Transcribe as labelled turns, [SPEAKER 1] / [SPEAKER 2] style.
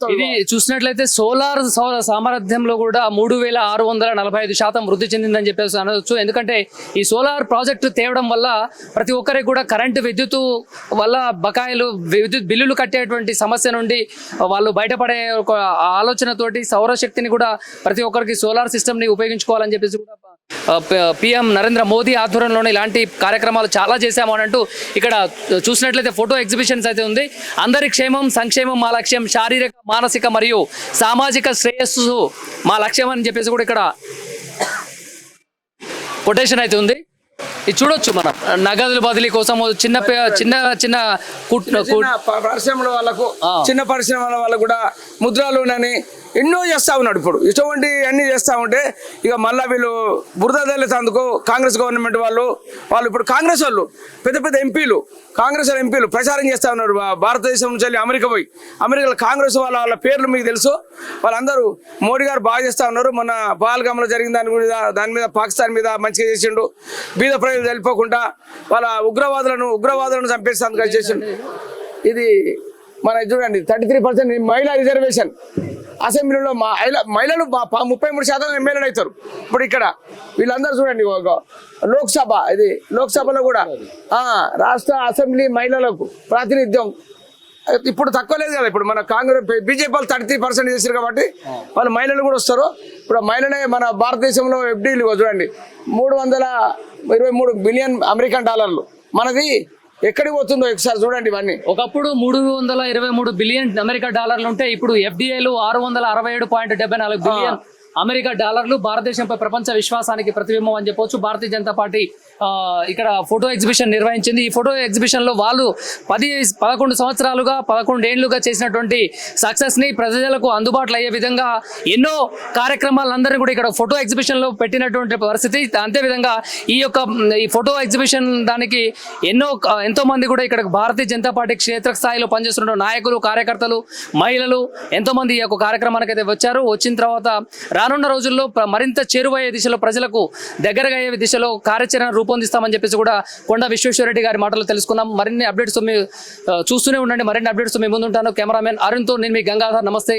[SPEAKER 1] ఇది చూసినట్లయితే సోలార్ సామర్థ్యంలో కూడా 3645% వృద్ధి చెందిందని చెప్పేసి అనవచ్చు. ఎందుకంటే ఈ సోలార్ ప్రాజెక్టు తేవడం వల్ల ప్రతి ఒక్కరికి కూడా విద్యుత్ వల్ల బకాయిలు విద్యుత్ బిల్లులు కట్టేటువంటి సమస్య నుండి వాళ్ళు బయటపడే ఒక ఆలోచనతోటి సౌరశక్తిని కూడా ప్రతి ఒక్కరికి సోలార్ సిస్టమ్ని ఉపయోగించుకోవాలని చెప్పేసి కూడా PM నరేంద్ర మోదీ ఆధ్వర్యంలోనే ఇలాంటి కార్యక్రమాలు చాలా చేశాము అని అంటూ ఇక్కడ చూసినట్లయితే ఫోటో ఎగ్జిబిషన్స్ అయితే ఉంది. అందరి క్షేమం సంక్షేమం మా లక్ష్యం, శారీరక మానసిక మరియు సామాజిక శ్రేయస్సు మా లక్ష్యం అని చెప్పేసి కూడా ఇక్కడ కొటేషన్ అయితే ఉంది. ఇది చూడొచ్చు మనం నగదుల బదిలీ కోసం చిన్న
[SPEAKER 2] పరిశ్రమల వాళ్ళకు చిన్న పరిశ్రమల వాళ్ళకు కూడా ముద్రా లోన్ అని ఎన్నో చేస్తా ఉన్నాడు. ఇప్పుడు ఇటువంటి అన్ని చేస్తా ఉంటే ఇక మళ్ళీ వీళ్ళు బురద దళితందుకు కాంగ్రెస్ గవర్నమెంట్ వాళ్ళు ఇప్పుడు కాంగ్రెస్ వాళ్ళు పెద్ద ఎంపీలు కాంగ్రెస్ ఎంపీలు ప్రచారం చేస్తా ఉన్నారు. భారతదేశం నుంచి వెళ్ళి అమెరికా పోయి అమెరికాలో కాంగ్రెస్ వాళ్ళ పేర్లు మీకు తెలుసు. వాళ్ళందరూ మోడీ గారు బాగా చేస్తా ఉన్నారు. మొన్న పహల్గామ్లో జరిగిన దాని మీద పాకిస్తాన్ మీద మంచిగా చేసిండు. బీద ప్రజలు వెళ్ళిపోకుండా వాళ్ళ ఉగ్రవాదులను చంపేసేందుకు చేసిండు. ఇది మన చూడండి 33% మహిళా రిజర్వేషన్ అసెంబ్లీలో మహిళలు 33% ఎమ్మెల్యేలు అవుతారు. ఇప్పుడు ఇక్కడ వీళ్ళందరూ చూడండి లోక్సభలో కూడా రాష్ట్ర అసెంబ్లీ మహిళలకు ప్రాతినిధ్యం ఇప్పుడు తక్కువ లేదు కదా. ఇప్పుడు మన కాంగ్రెస్ బీజేపీ వాళ్ళు 33% చేశారు కాబట్టి వాళ్ళు మహిళలు కూడా వస్తారు. ఇప్పుడు మహిళలే మన భారతదేశంలో FDIలు చూడండి 323 బిలియన్ అమెరికన్ డాలర్లు. మనది ఎక్కడికి పోతుందో ఒకసారి చూడండి. ఇవన్నీ
[SPEAKER 1] ఒకప్పుడు 323 బిలియన్ అమెరికా డాలర్లు ఉంటే ఇప్పుడు FDIలు 667.74 బిలియన్ అమెరికా డాలర్లు. భారతదేశంపై ప్రపంచ విశ్వాసానికి ప్రతిబింబం అని చెప్పవచ్చు. భారతీయ జనతా పార్టీ ఇక్కడ ఫోటో ఎగ్జిబిషన్ నిర్వహించింది. ఈ ఫోటో ఎగ్జిబిషన్ లో వాళ్ళు 11 సంవత్సరాలుగా 11 ఏళ్లుగా చేసినటువంటి సక్సెస్ ని ప్రజలకు అందుబాటులో అయ్యే విధంగా ఎన్నో కార్యక్రమాలందరినీ కూడా ఇక్కడ ఫోటో ఎగ్జిబిషన్ లో పెట్టినటువంటి పరిస్థితి. అంతేవిధంగా ఈ ఫోటో ఎగ్జిబిషన్ దానికి ఎంతో మంది కూడా ఇక్కడ భారతీయ జనతా పార్టీ క్షేత్రస్థాయిలో పనిచేస్తున్న నాయకులు, కార్యకర్తలు, మహిళలు ఎంతో మంది ఈ యొక్క కార్యక్రమానికి అయితే వచ్చారు. వచ్చిన తర్వాత రానున్న రోజుల్లో మరింత చేరువయ్యే దిశలో ప్రజలకు దగ్గరగా అయ్యే దిశలో కార్యాచరణ రూపొందిస్తామని చెప్పేసి కూడా కొండ విశ్వేశ్వరరెడ్డి గారి మాటలు తెలుసుకుందాం. మరిన్ని అప్డేట్స్ చూస్తూనే ఉండండి. మరిన్ని అప్డేట్స్ మీ ముందుంటాను. కెమెరామెన్ అరుణ్తో నేను మీ గంగాధర్. నమస్తే.